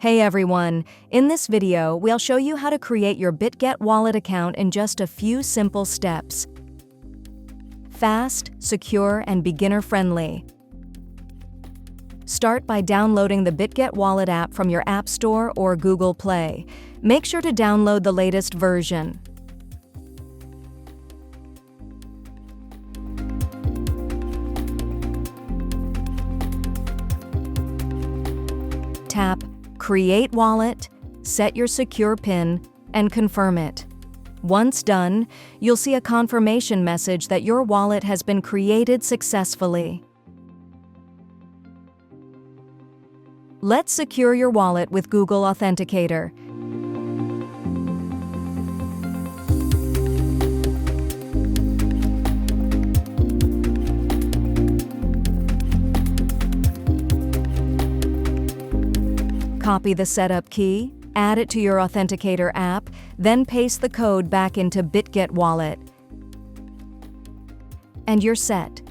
Hey everyone! In this video, we'll show you how to create your Bitget Wallet account in just a few simple steps. Fast, secure, and beginner-friendly. Start by downloading the Bitget Wallet app from your App Store or Google Play. Make sure to download the latest version. Tap Create Wallet, set your secure PIN, and confirm it. Once done, you'll see a confirmation message that your wallet has been created successfully. Let's secure your wallet with Google Authenticator. Copy the setup key, add it to your Authenticator app, then paste the code back into Bitget Wallet. And you're set.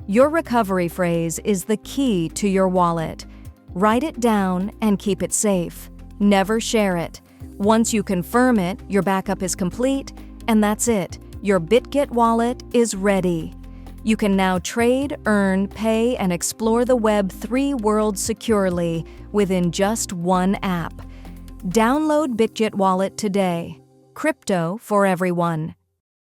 Your recovery phrase is the key to your wallet. Write it down and keep it safe. Never share it. Once you confirm it, your backup is complete, and that's it. Your Bitget Wallet is ready. You can now trade, earn, pay, and explore the Web3 world securely within just one app. Download Bitget Wallet today. Crypto for everyone.